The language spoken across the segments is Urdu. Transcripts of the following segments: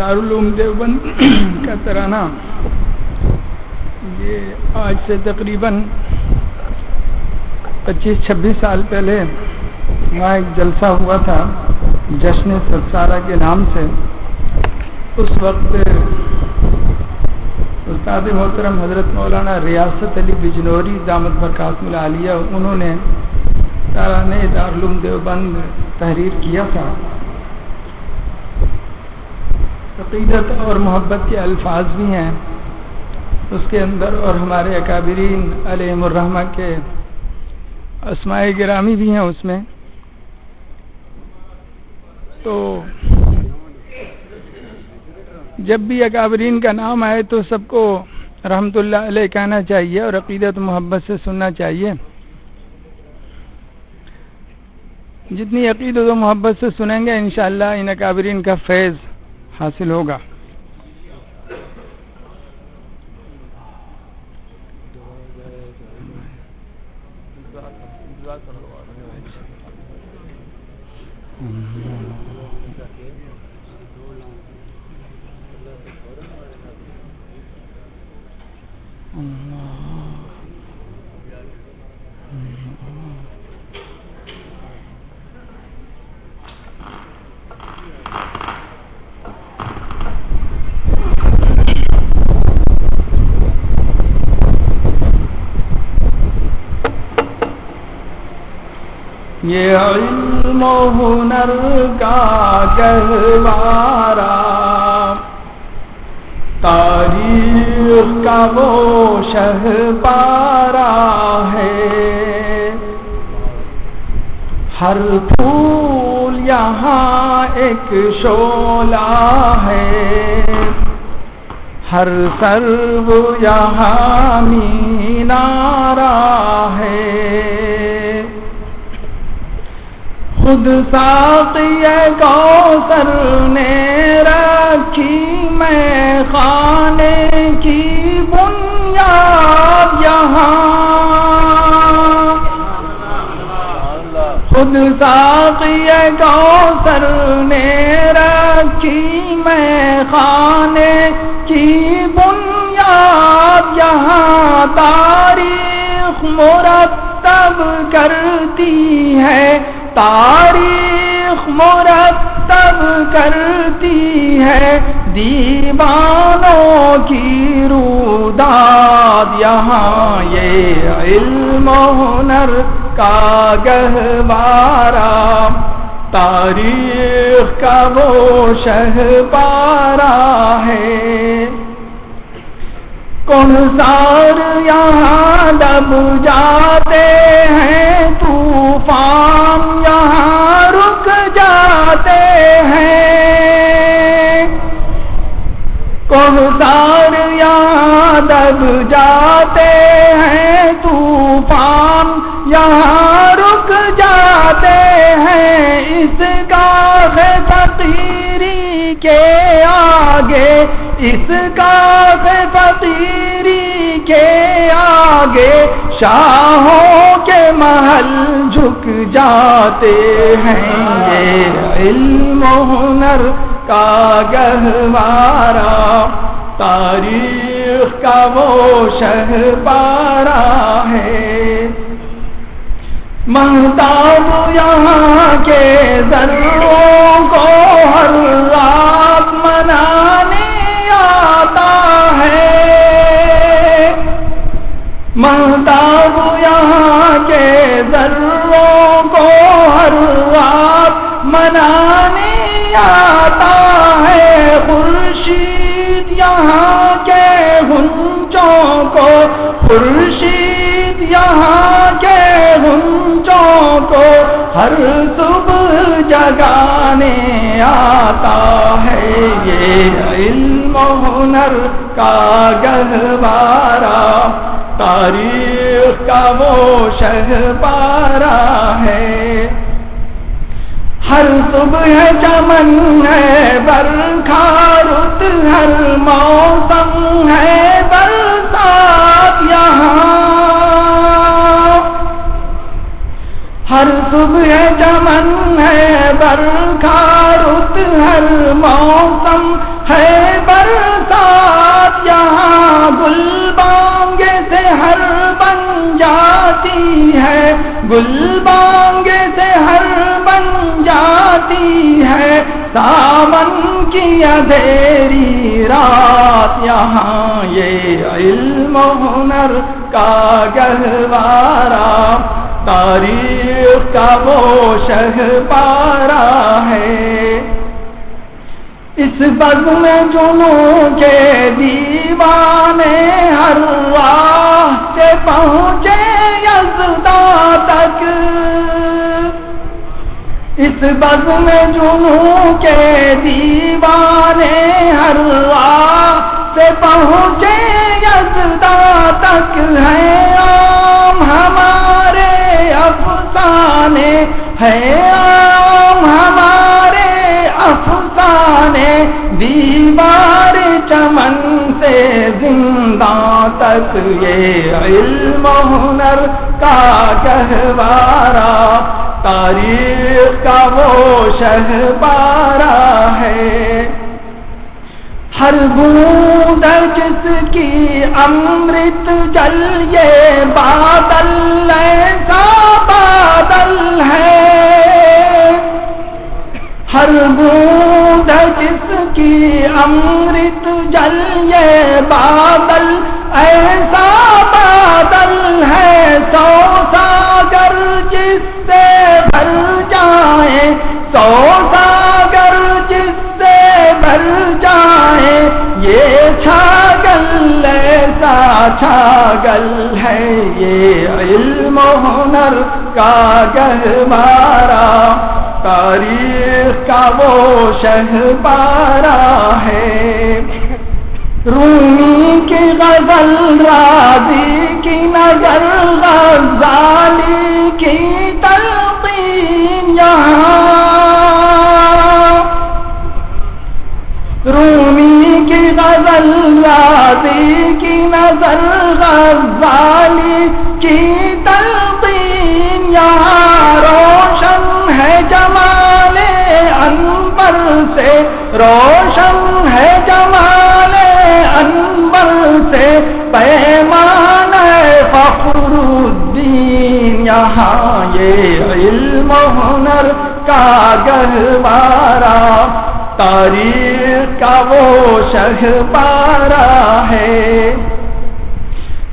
دارالعلوم دیوبند کا ترانہ یہ آج سے تقریباً 25-26 سال پہلے وہاں ایک جلسہ ہوا تھا جشن سرسارہ کے نام سے. اس وقت استاد محترم حضرت مولانا ریاست علی بجنوری دامت برکاتہ العالیہ انہوں نے ترانہ دارالعلوم دیوبند تحریر کیا تھا. عقیدت اور محبت کے الفاظ بھی ہیں اس کے اندر، اور ہمارے اکابرین علیہم الرحمہ کے اسماء گرامی بھی ہیں اس میں. تو جب بھی اکابرین کا نام آئے تو سب کو رحمت اللہ علیہ کہنا چاہیے اور عقیدت محبت سے سننا چاہیے. جتنی عقیدت و محبت سے سنیں گے انشاءاللہ ان اکابرین کا فیض حاصل ہوگا. یہ علم و ہنر کا گہوارہ تاریخ کا وہ شہپارہ ہے. ہر پھول یہاں ایک شعلہ ہے، ہر سرو یہاں مینارہ ہے. خود ساقی کوثر نے رکھی میں خانے کی بنیاد یہاں. خود ساقی کوثر نے رکھی میں خانے کی بنیاد یہاں. تاریخ مرتب کرتی ہے، تاریخ مرتب کرتی ہے دیوانوں کی روداد یہاں. یہ علم و ہنر کا گہوارہ تاریخ کا وہ شہپارہ ہے. کوثر یہاں دب جاتے ہیں، طوفان یہاں رک جاتے ہیں. کوثر یہاں دب جاتے ہیں، طوفان یہاں رک جاتے ہیں. اس گاہ فقیری کے آگے، اس گاہ فقیری کے آگے شاہوں کے محل جھک جاتے ہیں. یہ علم و ہنر کا گہوارہ تاریخ کا وہ شہپارہ ہے. مہتاب یہاں کے ذروں کو ہر رات منانے آتا ہے. مہتاب یہاں کے ذروں کو ہر رات منانے آتا ہے. خورشید یہاں کے غنچوں کو، خورشید یہاں کے غنچوں کو ہر صبح جگانے آتا ہے. یہ علم و ہنر کا گہوارہ تاریخ کا وہ شہپارہ ہے. ہر صبح چمن ہے برکھا رت، ہر موسم ہے برسات یہاں. ہر صبح چمن ہے برکھا رت، ہر موسم ہے برسات یہاں گل بانگے سے ہر بن جاتی ہے، گل بانگے سے ہر بن جاتی ہے، ساون کی اندھیری رات یہاں یہ علم و ہنر کا گہوارہ تاریخ کا وہ شہپارہ ہے۔ اس بزم جنوں کے دیوانے ہر راہ سے پہنچے یزداں تک، اس بزم جنوں کے دیوانے ہر راہ سے پہنچے یزداں تک، ہیں عام ہمارے افسانے، ہیں عام ہمارے افسانے، دیوار چمن سے زنداں تک یہ علم و ہنر کا گہوارہ تاریخ کا وہ شہپارہ ہے۔ ہر بوند جس کی امرت جل یہ بادل ایسا بادل ہے، ہر بوند جس کی امرت جل یہ بادل ایسا بادل ہے، سو ساگر جس سے بھر جائیں، سو ساگر جس سے بھر جائیں، یہ چھاگل ایسا چھاگل ہے، یہ علم و ہنر کا گہوارہ تاریخ کا وہ شہپارہ ہے۔ رومی کی غزل راضی کی نظر، غزالی کی تلقین یہاں، رومی کی غزل راضی کی نظر، غزالی کی تلقین یہاں، روشن ہے جمال انور سے، روشن ہے جمال انور سے، پیمان فخر الدین یہاں یہ علم و ہنر کا گہوارہ تاریخ کا وہ شہپارہ ہے۔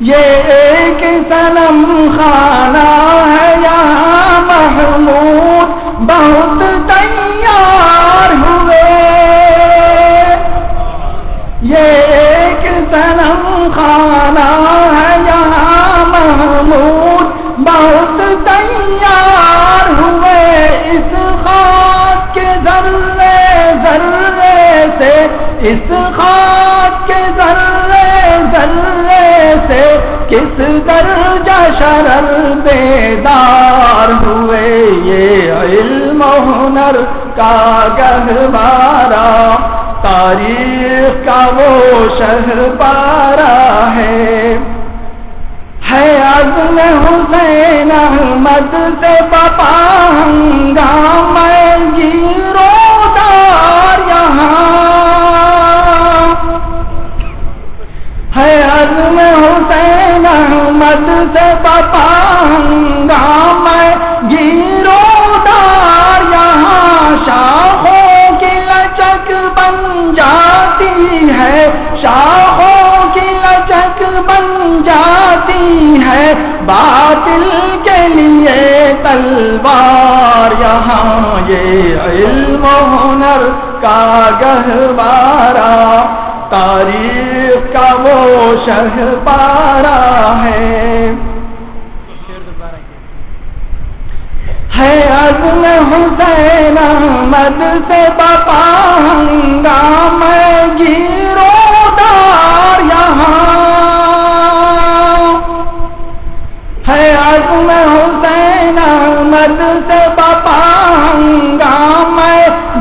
یہ ایک صنم خانہ ہے یہاں محمود بہت تیار ہوئے، یہ ایک صنم خانہ ہے یہاں محمود بہت تیار ہوئے، اس خاک کے ذرے ذرے سے، اس خاک کے ذرے ذرے سے کس درجہ شرر بیدار ہوئے، یہ علم و ہنر کا گہوارہ تاریخ کا وہ شہپارہ ہے۔ عزم حسین احمد سے بپا ہنگامہ گیرودار یہاں، ہے عزم حسین احمد سے بپا ہنگامہ گیرودار یہاں، شاخوں کی لچک بن جاتی ہے، شاخوں کی لچک بن جاتی ہے، باطل کے لیے تلوار یہاں یہ علم و ہنر کا گہوارہ تاریخ کا وہ شہپارہ ہے۔ عزم حسین احمد سے بپا ہنگامہ گیرودار یہاں، ہے عزم حسین احمد سے بپا ہنگامہ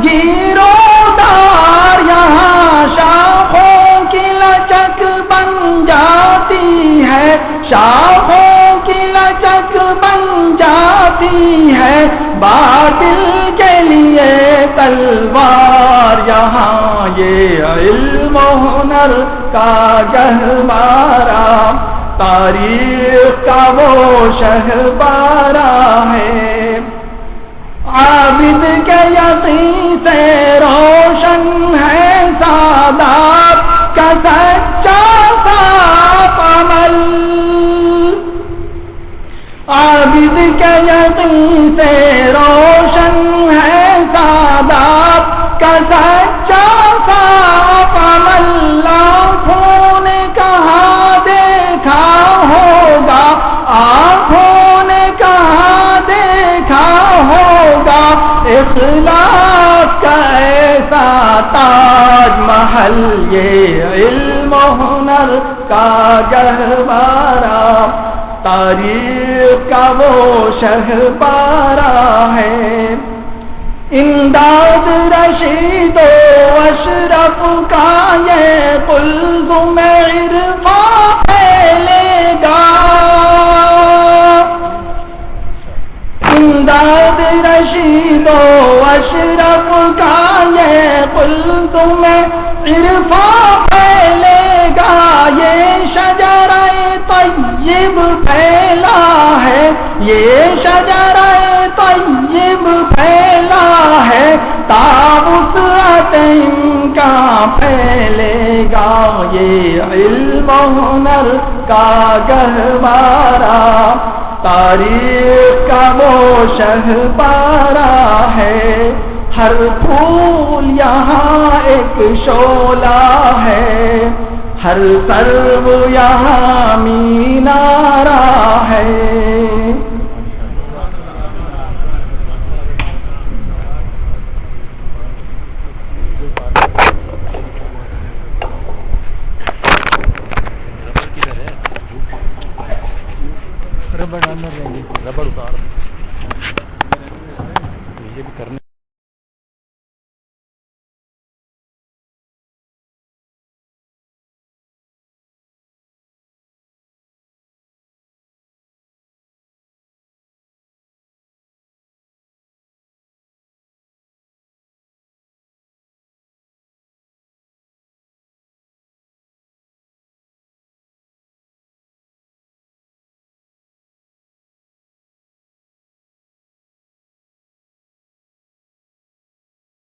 گیرودار یہاں، شاخوں کی لچک بن جاتی ہے، شاخوں کی لچک بن جاتی ہے، باطل کے لیے تلوار یہاں یہ علم و ہنر کا گہوارہ، تاریخ کا وہ شہبارہ ہے۔ عابد کے یقین سے روشن ہے سادات کا سچا صاف عمل، عابد کے یقین سے روشن ہے سادات کا سچا صاف عمل۔ آنکھوں نے کہاں دیکھا ہوگا، آنکھوں نے کہاں دیکھا ہوگا اخلاص کا ایسا تاج محل، یہ علم و ہنر کا گہوارہ، تاریخ کا وہ شہبارہ ہے۔ امداد رشید و اشرف کا یہ قلزم عرفان پھیلے گا، امداد رشید و اشرف کا یہ قلزم عرفان پھیلے گا، یہ شجرہ طیب پھیلا ہے، یہ شجرہ طیب پھیلا ہے، تا وسعت ان کا پھیلے گا، یہ علم و ہنر کا گہوارہ، تاریخ کا وہ شہبارہ ہے۔ ہر پھول یہاں ایک شعلہ ہے، ہر سرو یہاں مینارہ ہے۔ ربڑ اتار یہ بھی کرنے